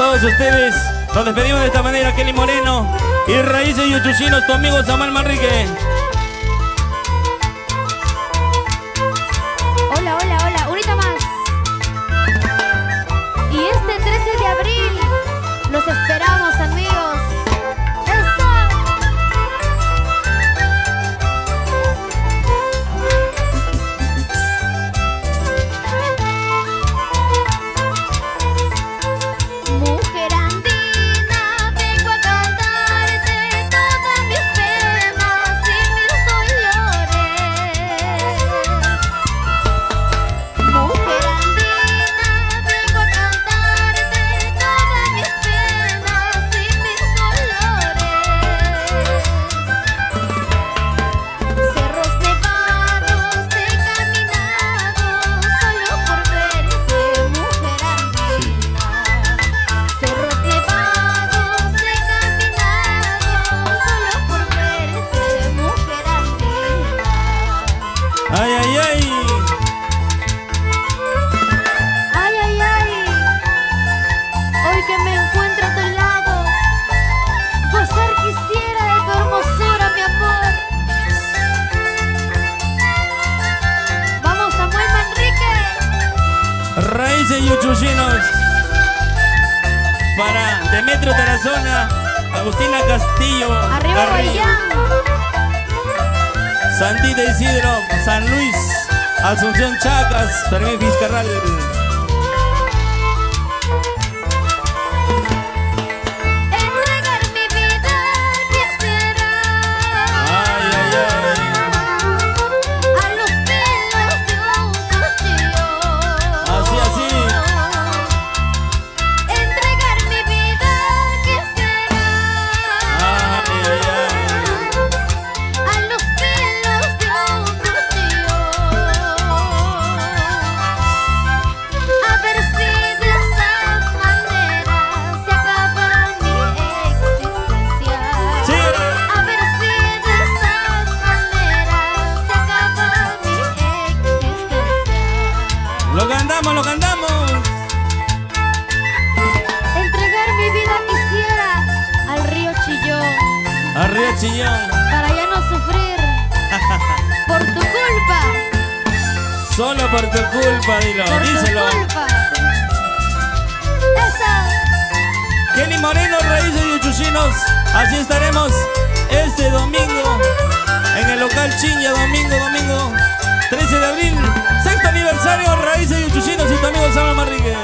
todos ustedes. Nos despedimos de esta manera, Kelly Moreno y Raíces y Uchuchinos, tu amigo Samuel Manrique. Hola, hola, hola, ahorita más. Y este 13 de abril los esperamos, amigos. Ay, ay, ay. Ay, ay, ay. Hoy que me encuentro a tu lado, gozar quisiera de tu hermosura, mi amor. Vamos, Samuel Manrique. Raíces y Uchuchinos. Para Demetrio Tarazona, Agustina Castillo, Arriba Guayán. Santita Isidro, San Luis, Asunción Chacas, Fermín Vizcarral. Entregar mi vida quisiera. Ay, ay, ay. A los pelos de un cuchillo. Así, así. Entregar mi vida quisiera. Ay, ay, ay. A los pelos de un cuchillo. A ver si de esa manera se acaba mi existencia. Sí. A ver si de esa manera se acaba mi existencia. Lo cantamos, lo cantamos. Entregar mi vida quisiera al río Chillón Arriba Chillón. para ya no sufrir por tu culpa, Solo por tu culpa, dilo, por díselo. tu culpa. Esa. Kelly Moreno, Raíces y Uchuchinos. Así estaremos este domingo en el local Chiña, domingo 13 de abril, sexto aniversario, Raíces y Uchuchinos y tu amigo Samuel Manrique.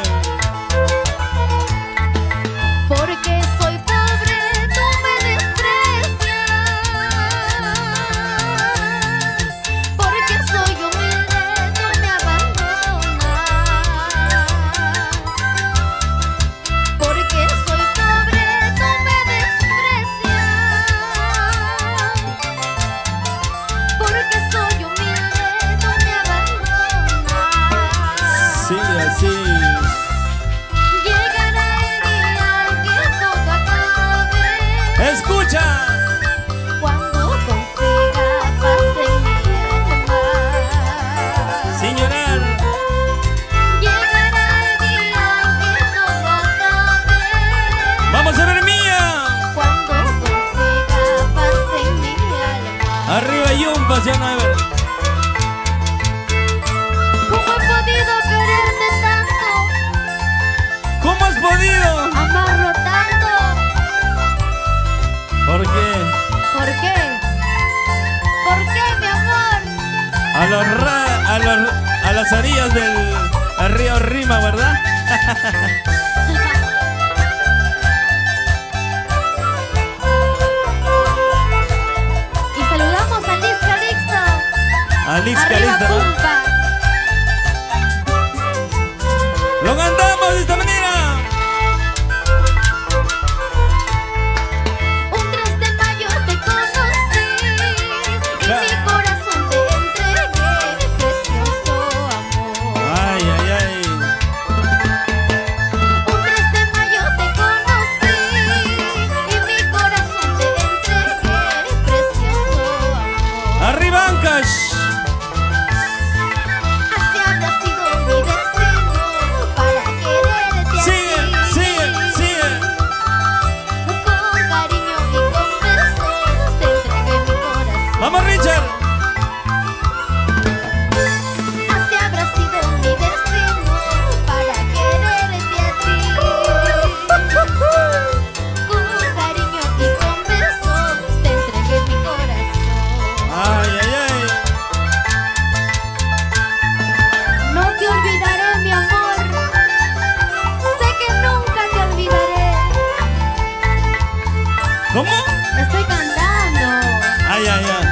Porque soy pobre, tú me desprecias. Porque soy humilde, tú me abandonas. Porque soy pobre, tú me desprecias. Porque soy humilde, tú me abandonas. Sí, así. Llegará el día en que todo acabe. Escucha. Cuando consiga paz en mi alma. Sin llorar. Llegará el día en que todo acabe. Vamos a ver mía. Cuando consiga paz en mi alma. Arriba Yumpa, ya no hay ver. ¿Cómo he podido quererte tanto? ¿Cómo has podido? Amarlo tanto. ¿Por qué? ¿Por qué? ¿Por qué, mi amor? A las orillas del río Rima, ¿verdad? Y saludamos a Liz Calixto. Alix Arriba Calixto, ¿no? Pumpa. Lo cantamos de esta manera. Un 3 de mayo te conocí y mi corazón te entregué, precioso amor. Ay, ay, ay. Un 3 de mayo te conocí y mi corazón te entregué, precioso amor. Arriba Ancash. Así habrá sido mi destino para Estoy cantando. Ay, ay, ay.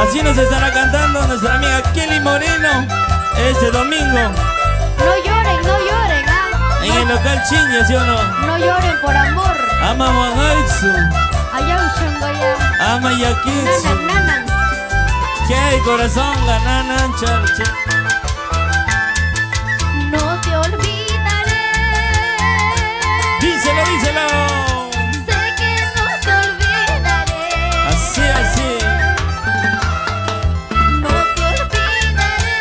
Así nos estará cantando nuestra amiga Kelly Moreno este domingo No lloren, ¿ah? en el local Chinya, ¿sí o no? No lloren por amor. Ama Wagaitsu, Allá Ushangaya. ama Yakitsu, Nanan, nanan. que hay corazón gananan charche. No te olvidaré. Díselo, díselo. Sé que no te olvidaré. Así, así. No te olvidaré.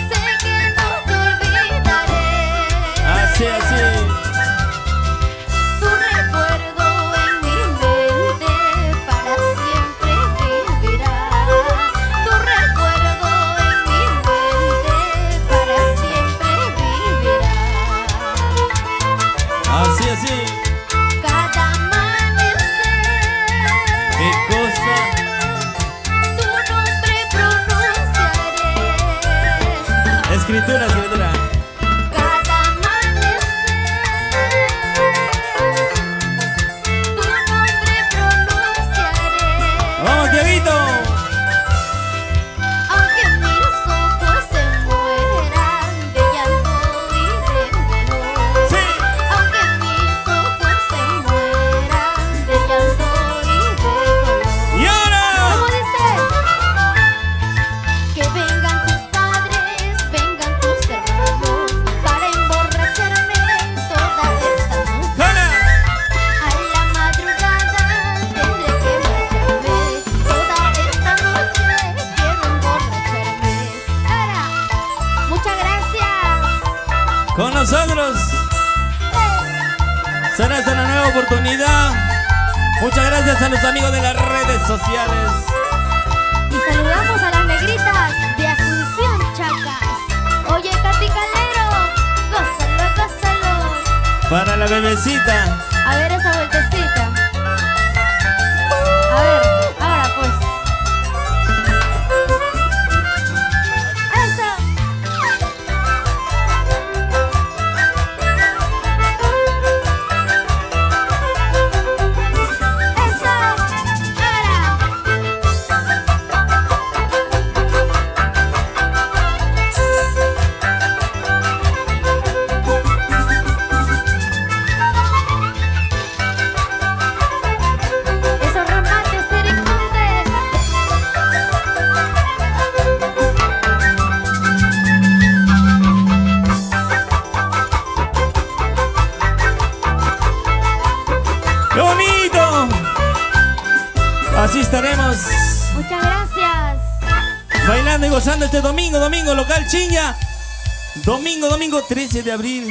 Sé que no te olvidaré. Así, así. Tu recuerdo en mi mente para siempre vivirá. Tu recuerdo en mi mente para siempre vivirá. Así, así. Cada amanecer, ¿Qué cosa? tu nombre pronunciaré. Escritura, escritura. Cada amanecer, tu nombre pronunciaré. Vamos, Tiaguito. Aunque mis ojos se mueran de llanto y de dolor. Sí. Aunque mis ojos se mueran de llanto y de dolor. Y ahora. ¿Cómo dice? Que vengan tus padres, vengan tus hermanos para emborracharme toda esta noche. ¡Jala! A la madrugada tendré que marcharme. Toda esta noche quiero emborracharme. Ahora, muchas gracias. Con nosotros será esta una nueva oportunidad. Muchas gracias a los amigos de las redes sociales. Y saludamos a las negritas de Asunción, Chacas. Oye, Katy Calero, gózalo, gózalo. Para la bebecita. A ver esa vueltecita. A ver, ahora pues. Eso. Eso. Ahora. Esos remates serencondes. ¡Qué bonito! Así estaremos Muchas gracias. bailando y gozando este domingo, domingo local Chinya. Domingo 13 de abril.